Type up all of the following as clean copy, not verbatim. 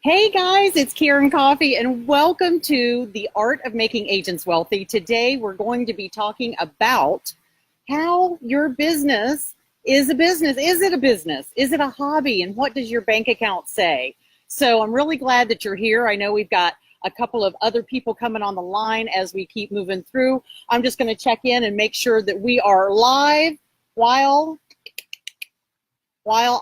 Hey guys, it's Karen Coffey, and welcome to the Art of Making Agents Wealthy. Today we're going to be talking about how your business is a business. Is it a business? Is it a hobby? And what does your bank account say? So I'm really glad that you're here. I know we've got a couple of other people coming on the line as we keep moving through. I'm just going to check in and make sure that we are live while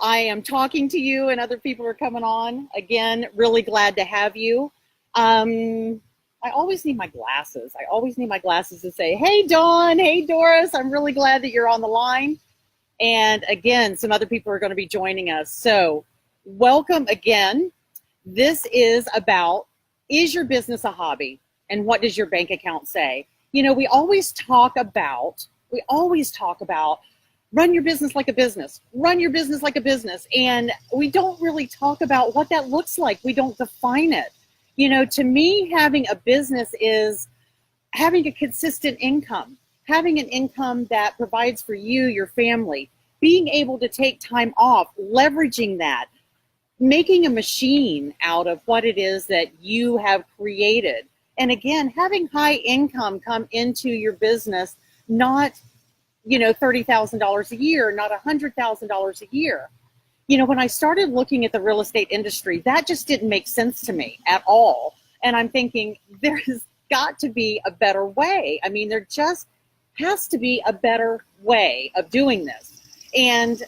I am talking to you and other people are coming on. Again, really glad to have you. I always need my glasses. I always need my glasses to say, hey, Dawn, hey, Doris, I'm really glad that you're on the line. And again, some other people are going to be joining us. So welcome again. This is about, is your business a hobby? And what does your bank account say? You know, we always talk about run your business like a business, run your business like a business. And we don't really talk about what that looks like. We don't define it. You know, to me, having a business is having a consistent income, having an income that provides for you, your family, being able to take time off, leveraging that, making a machine out of what it is that you have created. And again, having high income come into your business, not $30,000 a year, not $100,000 a year. You know, when I started looking at the real estate industry, that just didn't make sense to me at all. And I'm thinking, there has got to be a better way. I mean, there just has to be a better way of doing this. And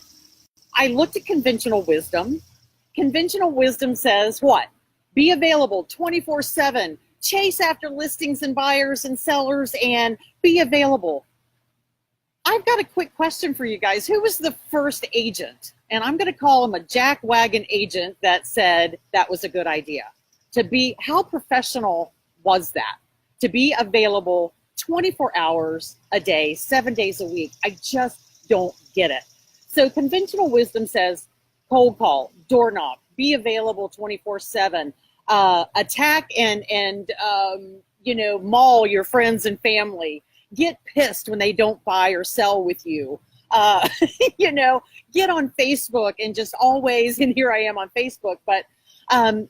I looked at conventional wisdom. Conventional wisdom says what? Be available 24/7, chase after listings and buyers and sellers, and be available. I've got a quick question for you guys. Who was the first agent? And I'm going to call him a jackwagon agent that said that was a good idea. How professional was that? To be available 24 hours a day, 7 days a week. I just don't get it. So conventional wisdom says cold call, door knock, be available 24/7, attack and maul your friends and family. Get pissed when they don't buy or sell with you. Get on Facebook and just always, and here I am on Facebook, but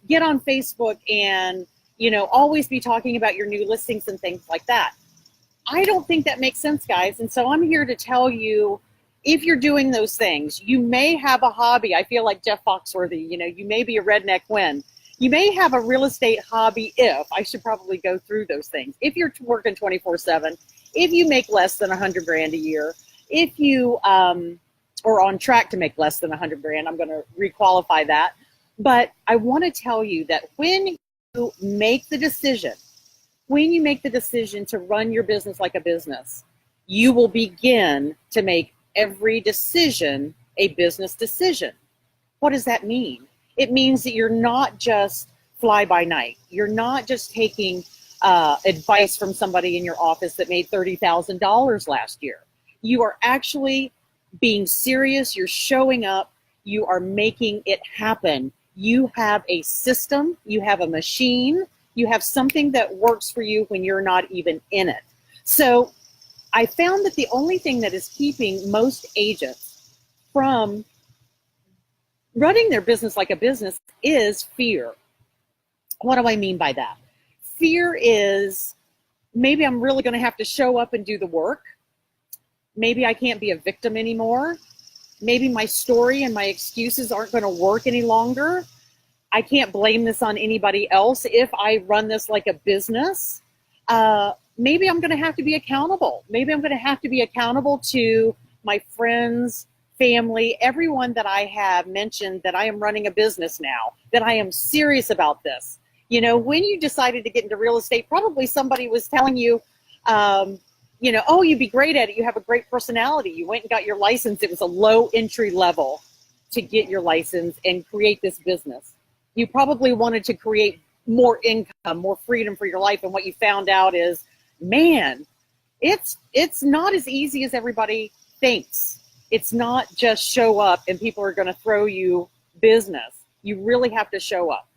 get on Facebook and, always be talking about your new listings and things like that. I don't think that makes sense, guys. And so I'm here to tell you, if you're doing those things, you may have a hobby. I feel like Jeff Foxworthy, you may be a redneck when. You may have a real estate hobby I should probably go through those things. If you're working 24/7, if you make less than $100 grand a year, if you are on track to make less than $100 grand, I'm going to requalify that. But I want to tell you that when you make the decision to run your business like a business, you will begin to make every decision a business decision. What does that mean? It means that you're not just fly by night. You're not just taking advice from somebody in your office that made $30,000 last year. You are actually being serious. You're showing up. You are making it happen. You have a system. You have a machine. You have something that works for you when you're not even in it. So I found that the only thing that is keeping most agents from running their business like a business is fear. What do I mean by that? Fear is, maybe I'm really going to have to show up and do the work. Maybe I can't be a victim anymore. Maybe my story and my excuses aren't going to work any longer. I can't blame this on anybody else if I run this like a business. Maybe I'm going to have to be accountable. Maybe I'm going to have to be accountable to my friends, family, everyone that I have mentioned that I am running a business now, that I am serious about this. When you decided to get into real estate, probably somebody was telling you, oh, you'd be great at it. You have a great personality. You went and got your license. It was a low entry level to get your license and create this business. You probably wanted to create more income, more freedom for your life. And what you found out is, man, it's not as easy as everybody thinks. It's not just show up and people are going to throw you business. You really have to show up.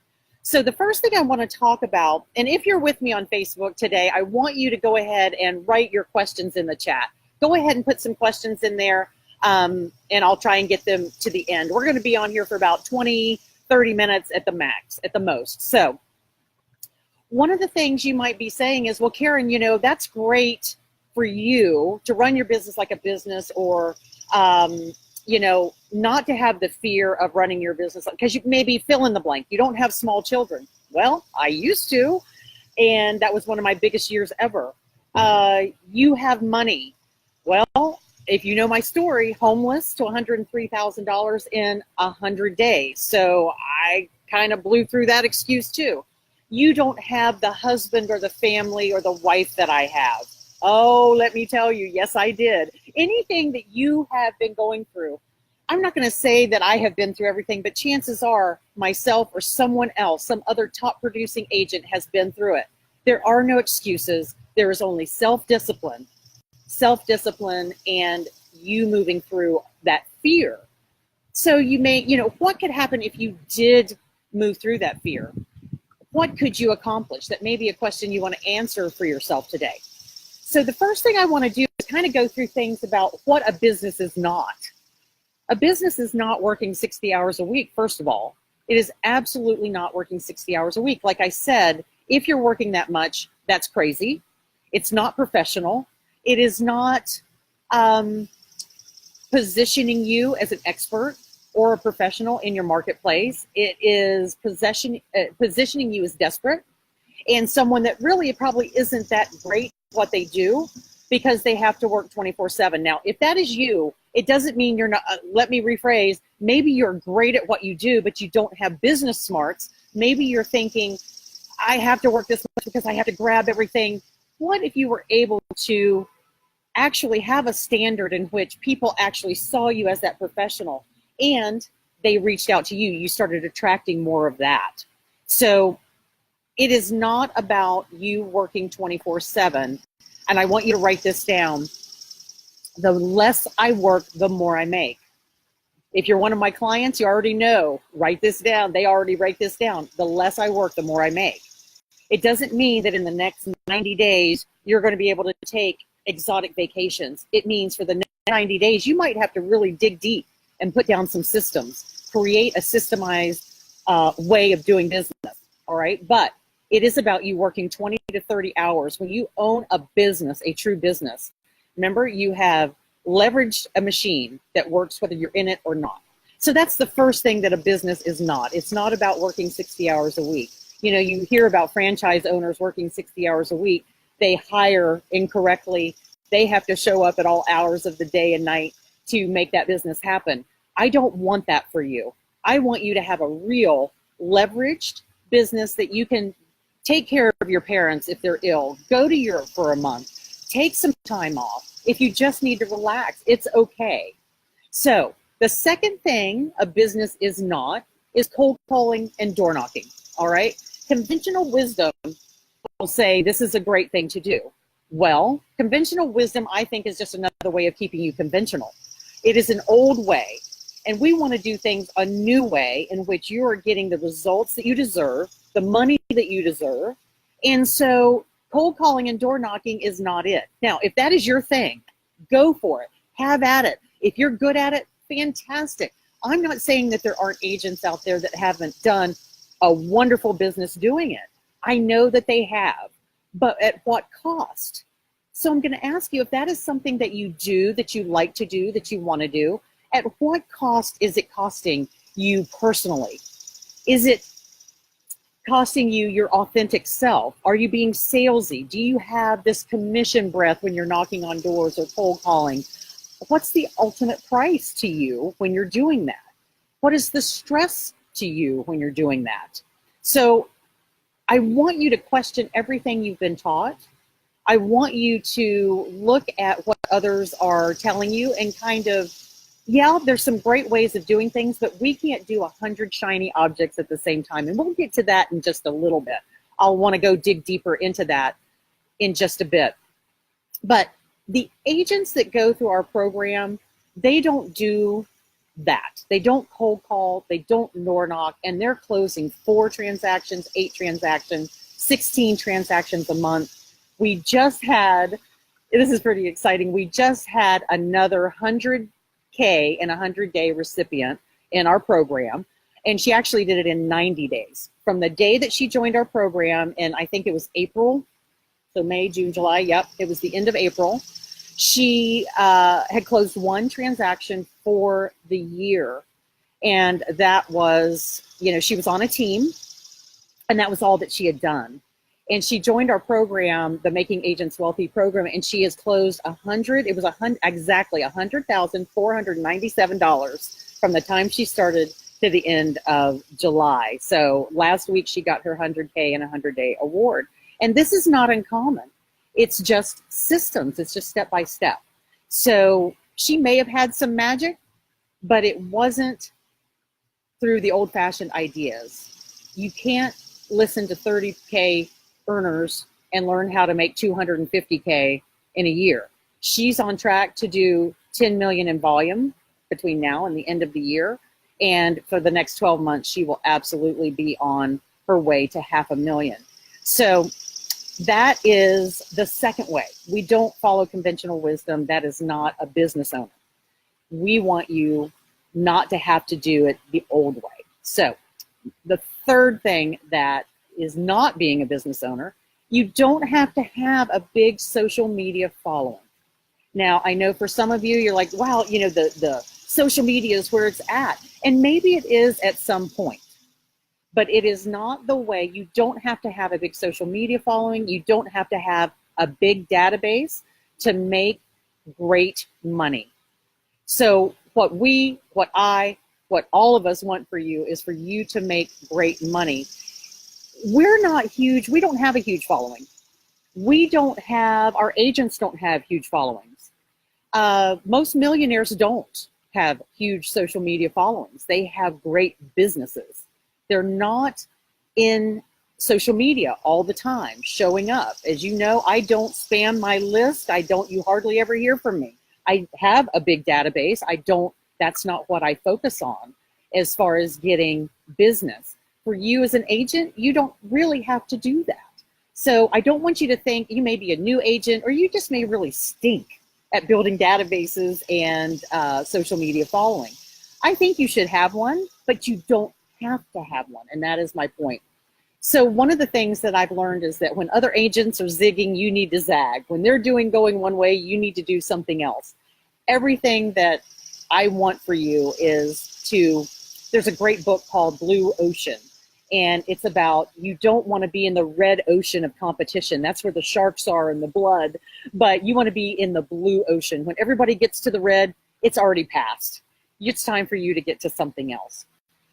So the first thing I want to talk about, and if you're with me on Facebook today, I want you to go ahead and write your questions in the chat. Go ahead and put some questions in there, and I'll try and get them to the end. We're going to be on here for about 20, 30 minutes at the max, at the most. So one of the things you might be saying is, well, Karen, that's great for you to run your business like a business, or, not to have the fear of running your business, because you maybe fill in the blank. You don't have small children. Well, I used to, and that was one of my biggest years ever. You have money. Well, if you know my story, homeless to $103,000 in 100 days. So I kind of blew through that excuse too. You don't have the husband or the family or the wife that I have. Oh, let me tell you, yes, I did. Anything that you have been going through, I'm not going to say that I have been through everything, but chances are myself or someone else, some other top producing agent has been through it. There are no excuses. There is only self-discipline, and you moving through that fear. So you may, what could happen if you did move through that fear? What could you accomplish? That may be a question you want to answer for yourself today. So the first thing I want to do is kind of go through things about what a business is not. A business is not working 60 hours a week, first of all. It is absolutely not working 60 hours a week. Like I said, if you're working that much, that's crazy. It's not professional. It is not positioning you as an expert or a professional in your marketplace. It is positioning you as desperate and someone that really probably isn't that great at what they do because they have to work 24/7. Now, if that is you, it doesn't mean you're not, let me rephrase, maybe you're great at what you do, but you don't have business smarts. Maybe you're thinking, I have to work this much because I have to grab everything. What if you were able to actually have a standard in which people actually saw you as that professional and they reached out to you? You started attracting more of that. So it is not about you working 24/7. And I want you to write this down. The less I work, the more I make. If you're one of my clients, you already know, write this down. They already write this down. The less I work, the more I make. It doesn't mean that in the next 90 days, you're going to be able to take exotic vacations. It means for the next 90 days, you might have to really dig deep and put down some systems, create a systemized way of doing business. All right. But it is about you working 20 to 30 hours. When you own a business, a true business, remember, you have leveraged a machine that works whether you're in it or not. So that's the first thing that a business is not. It's not about working 60 hours a week. You hear about franchise owners working 60 hours a week. They hire incorrectly. They have to show up at all hours of the day and night to make that business happen. I don't want that for you. I want you to have a real leveraged business that you can take care of your parents if they're ill. Go to Europe for a month. Take some time off. If you just need to relax, it's okay. So the second thing a business is not is cold calling and door knocking. All right. Conventional wisdom will say this is a great thing to do. Well, conventional wisdom, I think, is just another way of keeping you conventional. It is an old way. And we want to do things a new way in which you are getting the results that you deserve, the money that you deserve. And so cold calling and door knocking is not it. Now, if that is your thing, go for it. Have at it. If you're good at it, fantastic. I'm not saying that there aren't agents out there that haven't done a wonderful business doing it. I know that they have, but at what cost? So I'm going to ask you, if that is something that you do, that you like to do, that you want to do, at what cost is it costing you personally? Is it costing you your authentic self? Are you being salesy? Do you have this commission breath when you're knocking on doors or cold calling? What's the ultimate price to you when you're doing that? What is the stress to you when you're doing that? So I want you to question everything you've been taught. I want you to look at what others are telling you and kind of, yeah, there's some great ways of doing things, but we can't do 100 shiny objects at the same time. And we'll get to that in just a little bit. I'll want to go dig deeper into that in just a bit. But the agents that go through our program, they don't do that. They don't cold call, they don't door knock, and they're closing 4 transactions, 8 transactions, 16 transactions a month. We just had, this is pretty exciting, we just had another 100K in a 100-day recipient in our program. And she actually did it in 90 days. From the day that she joined our program, and I think it was April, so May, June, July, yep, it was the end of April, she had closed one transaction for the year. And that was, she was on a team, and that was all that she had done. And she joined our program, the Making Agents Wealthy program, and she has closed exactly $100,497 from the time she started to the end of July. So last week she got her 100K and 100-day award. And this is not uncommon. It's just systems. It's just step by step. So she may have had some magic, but it wasn't through the old-fashioned ideas. You can't listen to 30K earners and learn how to make 250K in a year. She's on track to do 10 million in volume between now and the end of the year. And for the next 12 months, she will absolutely be on her way to 500,000. So that is the second way. We don't follow conventional wisdom. That is not a business owner. We want you not to have to do it the old way. So the third thing that is not being a business owner, you don't have to have a big social media following. Now, I know for some of you, you're like, wow, the social media is where it's at. And maybe it is at some point, but it is not the way. You don't have to have a big social media following. You don't have to have a big database to make great money. So what all of us want for you is for you to make great money. We're not huge. We don't have a huge following. Our agents don't have huge followings. Most millionaires don't have huge social media followings. They have great businesses. They're not in social media all the time, showing up. As you know, I don't spam my list. You hardly ever hear from me. I have a big database. That's not what I focus on as far as getting business. For you as an agent, you don't really have to do that. So I don't want you to think you may be a new agent, or you just may really stink at building databases and social media following. I think you should have one, but you don't have to have one. And that is my point. So one of the things that I've learned is that when other agents are zigging, you need to zag. When they're going one way, you need to do something else. Everything that I want for you is there's a great book called Blue Ocean. And it's about, you don't want to be in the red ocean of competition. That's where the sharks are and the blood. But you want to be in the blue ocean. When everybody gets to the red, it's already passed. It's time for you to get to something else.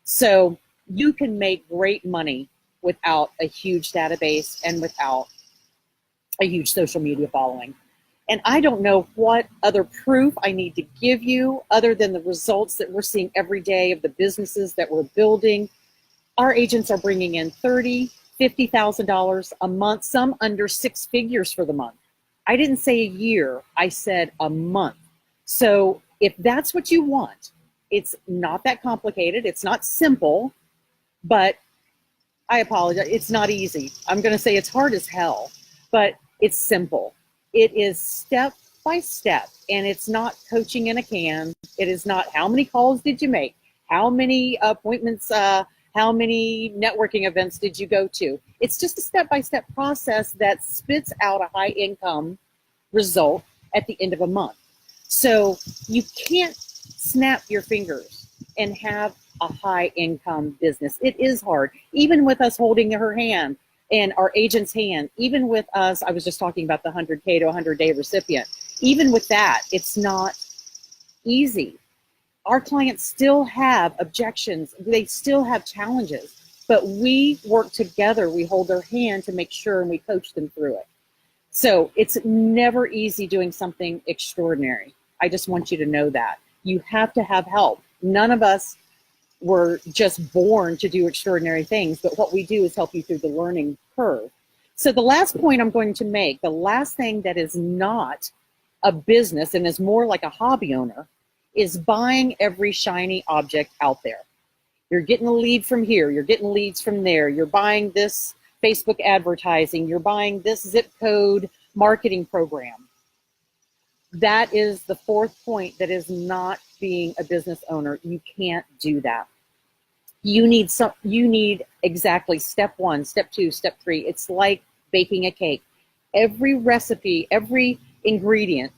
So you can make great money without a huge database and without a huge social media following. And I don't know what other proof I need to give you other than the results that we're seeing every day of the businesses that we're building. Our agents are bringing in $30,000, $50,000 a month, some under 6 figures for the month. I didn't say a year, I said a month. So if that's what you want, it's not that complicated. It's not simple, but I apologize. It's not easy. I'm going to say it's hard as hell, but it's simple. It is step by step, and it's not coaching in a can. It is not how many calls did you make, how many appointments, how many networking events did you go to? It's just a step-by-step process that spits out a high income result at the end of a month. So you can't snap your fingers and have a high income business. It is hard. Even with us holding her hand and our agent's hand, even with us, I was just talking about the 100K to 100-day recipient. Even with that, it's not easy. Our clients still have objections. They still have challenges, but we work together. We hold their hand to make sure, and we coach them through it. So it's never easy doing something extraordinary. I just want you to know that. You have to have help. None of us were just born to do extraordinary things, but what we do is help you through the learning curve. So the last point I'm going to make, the last thing that is not a business and is more like a hobby owner, is buying every shiny object out there. You're getting a lead from here, you're getting leads from there, you're buying this Facebook advertising, you're buying this zip code marketing program. That is the fourth point that is not being a business owner. You can't do that. You need exactly step 1, step 2, step 3. It's like baking a cake. Every recipe, every ingredient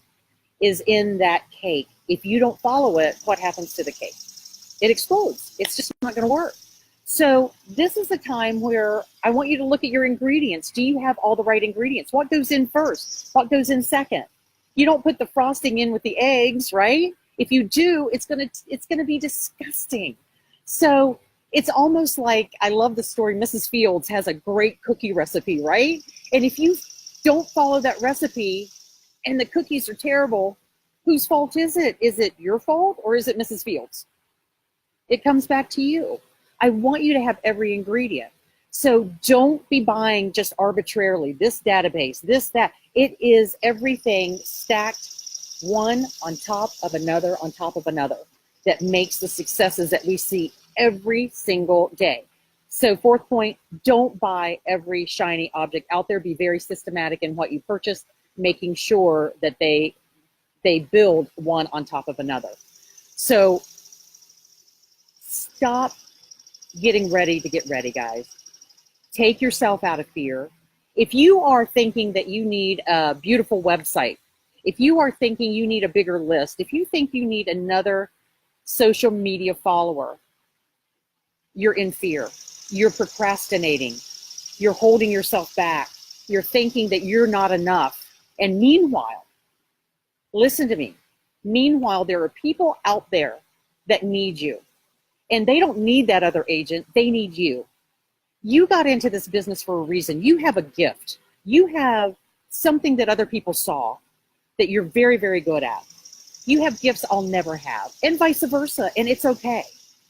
is in that cake. If you don't follow it, what happens to the cake? It explodes. It's just not going to work. So this is a time where I want you to look at your ingredients. Do you have all the right ingredients? What goes in first? What goes in second? You don't put the frosting in with the eggs, right? If you do, it's gonna be disgusting. So it's almost like, I love the story. Mrs. Fields has a great cookie recipe, right? And if you don't follow that recipe and the cookies are terrible, whose fault is it? Is it your fault or is it Mrs. Fields? It comes back to you. I want you to have every ingredient. So don't be buying just arbitrarily, this database, this, that. It is everything stacked one on top of another on top of another that makes the successes that we see every single day. So 4th point, don't buy every shiny object out there. Be very systematic in what you purchase, making sure that they build one on top of another. So stop getting ready to get ready, guys. Take yourself out of fear. If you are thinking that you need a beautiful website, if you are thinking you need a bigger list, if you think you need another social media follower, you're in fear. You're procrastinating. You're holding yourself back. You're thinking that you're not enough. And meanwhile, listen to me. Meanwhile, there are people out there that need you. And they don't need that other agent. They need you. You got into this business for a reason. You have a gift. You have something that other people saw that you're very, very good at. You have gifts I'll never have, and vice versa. And it's okay,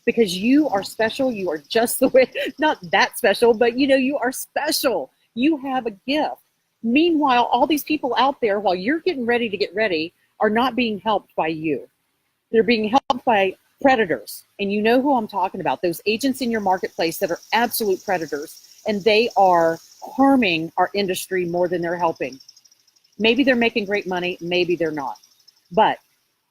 because you are special. You are just the way, not that special, but you are special. You have a gift. Meanwhile, all these people out there, while you're getting ready to get ready, are not being helped by you. They're being helped by predators. And you know who I'm talking about, those agents in your marketplace that are absolute predators, and they are harming our industry more than they're helping. Maybe they're making great money, maybe they're not. But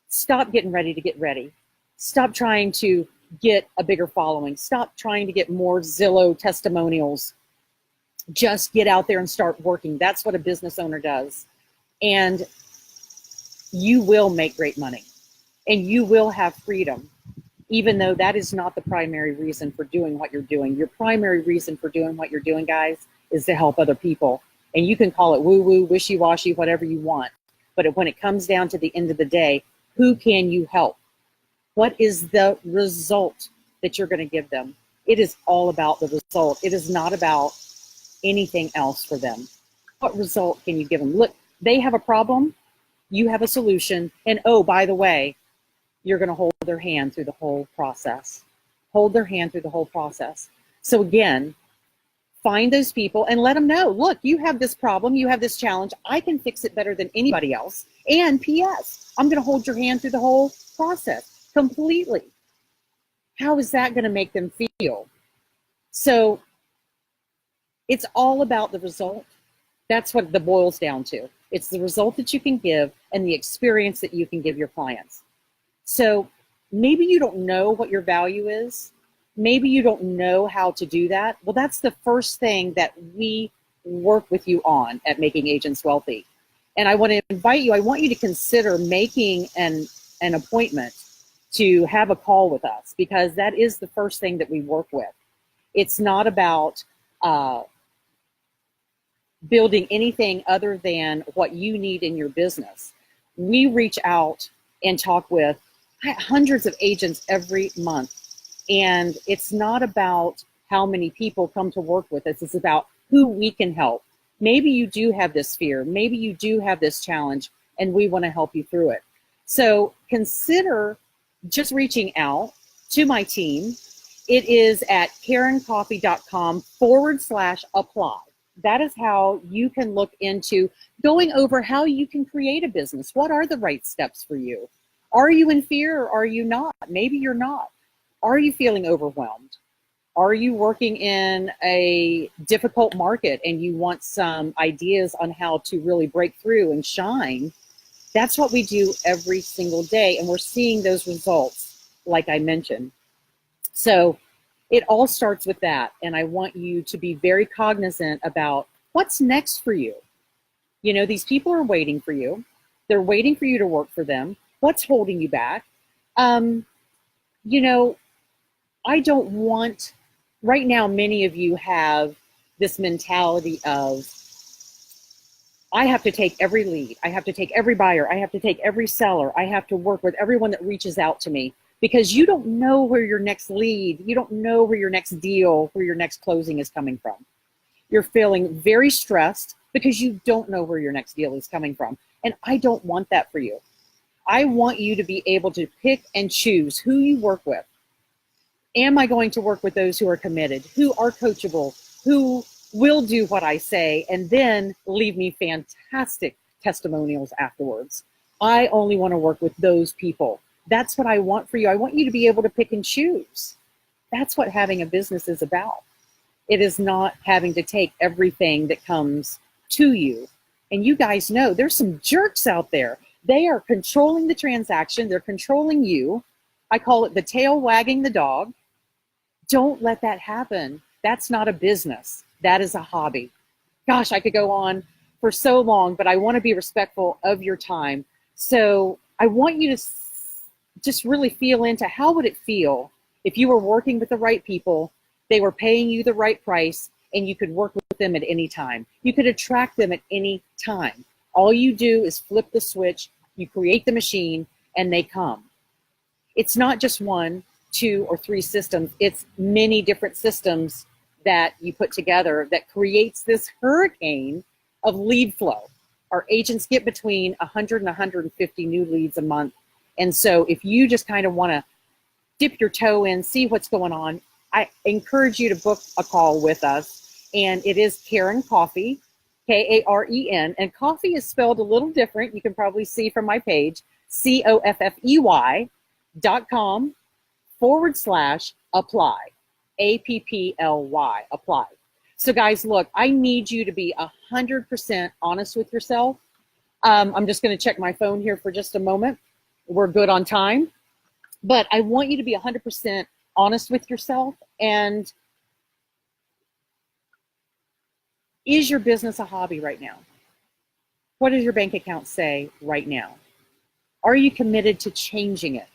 stop getting ready to get ready. Stop trying to get a bigger following. Stop trying to get more Zillow testimonials. Just get out there and start working. That's what a business owner does. And you will make great money. And you will have freedom, even though that is not the primary reason for doing what you're doing. Your primary reason for doing what you're doing, guys, is to help other people. And you can call it woo-woo, wishy-washy, whatever you want. But when it comes down to the end of the day, who can you help? What is the result that you're going to give them? It is all about the result. It is not about anything else for them. What result can you give them? Look, they have a problem. You have a solution. And oh, by the way, you're going to hold their hand through the whole process. Hold their hand through the whole process. So again, find those people and let them know, look, you have this problem, you have this challenge. I can fix it better than anybody else. And P.S., I'm going to hold your hand through the whole process completely. How is that going to make them feel? So it's all about the result. That's what it boils down to. It's the result that you can give and the experience that you can give your clients. So maybe you don't know what your value is. Maybe you don't know how to do that. Well, that's the first thing that we work with you on at Making Agents Wealthy. And I want to invite you, I want you to consider making an appointment to have a call with us, because that is the first thing that we work with. It's not about building anything other than what you need in your business. We reach out and talk with hundreds of agents every month. And it's not about how many people come to work with us. It's about who we can help. Maybe you do have this fear. Maybe you do have this challenge, and we want to help you through it. So consider just reaching out to my team. It is at KarenCoffey.com/apply. That is how you can look into going over how you can create a business. What are the right steps for you? Are you in fear or are you not? Maybe you're not. Are you feeling overwhelmed? Are you working in a difficult market and you want some ideas on how to really break through and shine? That's what we do every single day, and we're seeing those results, like I mentioned. So It all starts with that. And I want you to be very cognizant about what's next for you. You know, these people are waiting for you. They're waiting for you to work for them. What's holding you back? You know, I don't want, right now, many of you have this mentality of, I have to take every lead. I have to take every buyer. I have to take every seller. I have to work with everyone that reaches out to me, because you don't know where your next lead, you don't know where your next deal, where your next closing is coming from. You're feeling very stressed because you don't know where your next deal is coming from. And I don't want that for you. I want you to be able to pick and choose who you work with. Am I going to work with those who are committed, who are coachable, who will do what I say, and then leave me fantastic testimonials afterwards? I only want to work with those people. That's what I want for you. I want you to be able to pick and choose. That's what having a business is about. It is not having to take everything that comes to you. And you guys know there's some jerks out there. They are controlling the transaction. They're controlling you. I call it the tail wagging the dog. Don't let that happen. That's not a business. That is a hobby. Gosh, I could go on for so long, but I want to be respectful of your time. So I want you to just really feel into how would it feel if you were working with the right people, they were paying you the right price, and you could work with them at any time. You could attract them at any time. All you do is flip the switch, you create the machine, and they come. It's not just 1, 2, or 3 systems. It's many different systems that you put together that creates this hurricane of lead flow. Our agents get between 100 and 150 new leads a month. And so if you just kind of want to dip your toe in, see what's going on, I encourage you to book a call with us. And it is Karen Coffey, Karen, and Coffey is spelled a little different. You can probably see from my page, coffey.com/apply, APPLY, apply. So guys, look, I need you to be 100% honest with yourself. I'm just going to check my phone here for just a moment. We're good on time, but I want you to be 100% honest with yourself. And is your business a hobby right now? What does your bank account say right now? Are you committed to changing it?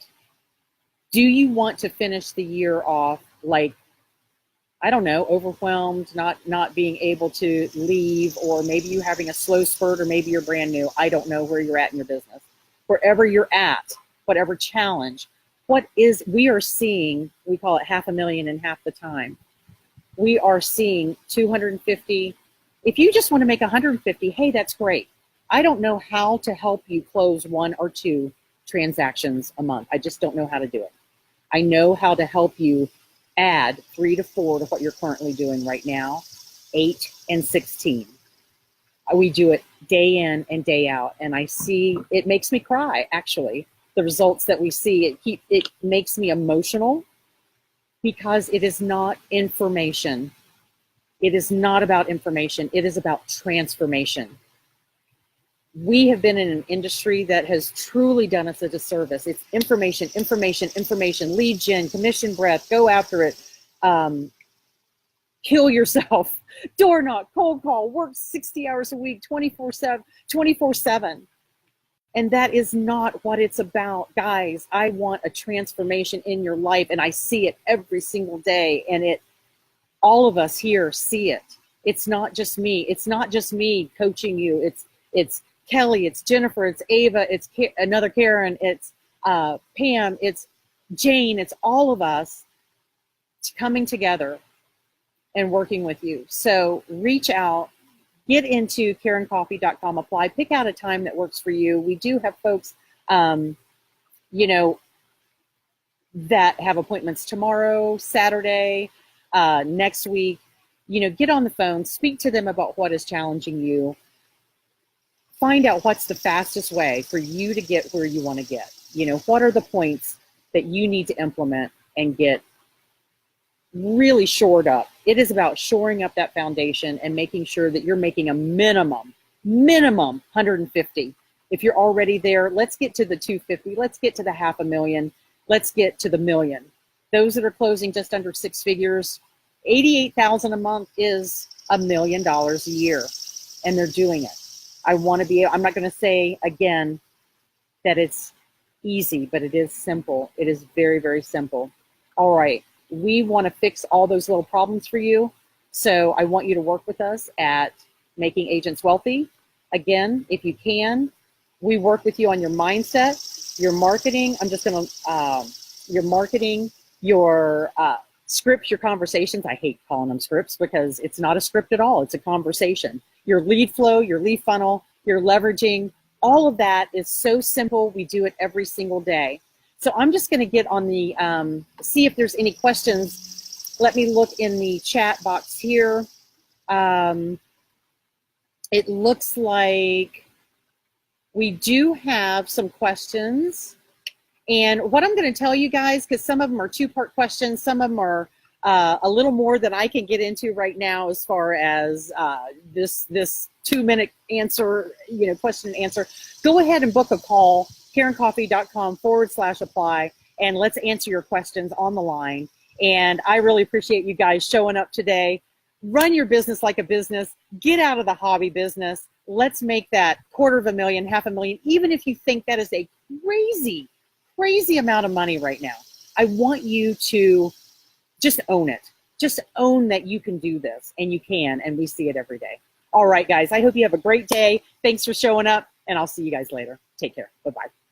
Do you want to finish the year off like, I don't know, overwhelmed, not being able to leave, or maybe you having a slow spurt, or maybe you're brand new. I don't know where you're at in your business. Wherever you're at, whatever challenge, we are seeing, we call it 500,000 in half the time. We are seeing 250. If you just want to make 150, hey, that's great. I don't know how to help you close 1 or 2 transactions a month. I just don't know how to do it. I know how to help you add 3 to 4 to what you're currently doing right now, 8 and 16. We do it day in and day out, and I see, it makes me cry, actually. The results that we see, it makes me emotional, because it is not information. It is not about information. It is about transformation. We have been in an industry that has truly done us a disservice. It's information, information, information, lead gen, commission breath, go after it, kill yourself, door knock, cold call, work 60 hours a week, 24/7. And that is not what it's about. Guys, I want a transformation in your life, and I see it every single day, and all of us here see it. It's not just me. It's not just me coaching you. It's Kelly, it's Jennifer, it's Ava, it's another Karen, it's Pam, it's Jane, it's all of us coming together and working with you. So reach out, get into KarenCoffey.com, apply, pick out a time that works for you. We do have folks, that have appointments tomorrow, Saturday, next week. Get on the phone, speak to them about what is challenging you. Find out what's the fastest way for you to get where you want to get. What are the points that you need to implement and get really shored up. It is about shoring up that foundation and making sure that you're making a minimum 150. If you're already there, let's get to the 250. Let's get to the 500,000. Let's get to the million. Those that are closing just under 6 figures, 88,000 a month is $1 million a year, and they're doing it. I'm not going to say again that it's easy, but it is simple. It is very, very simple. All right. We want to fix all those little problems for you. So I want you to work with us at Making Agents Wealthy. Again, if you can, we work with you on your mindset, your marketing. Your marketing, your scripts, your conversations. I hate calling them scripts because it's not a script at all. It's a conversation. Your lead flow, your lead funnel, your leveraging, all of that is so simple. We do it every single day. So I'm just going to get on the, see if there's any questions. Let me look in the chat box here. It looks like we do have some questions. And what I'm going to tell you guys, because some of them are two-part questions, some of them are a little more than I can get into right now as far as this 2-minute answer, question and answer. Go ahead and book a call, KarenCoffey.com/apply, and let's answer your questions on the line. And I really appreciate you guys showing up today. Run your business like a business. Get out of the hobby business. Let's make that $250,000, $500,000, even if you think that is a crazy amount of money right now. I want you to just own it. Just own that you can do this, and you can, and we see it every day. All right, guys, I hope you have a great day. Thanks for showing up, and I'll see you guys later. Take care. Bye-bye.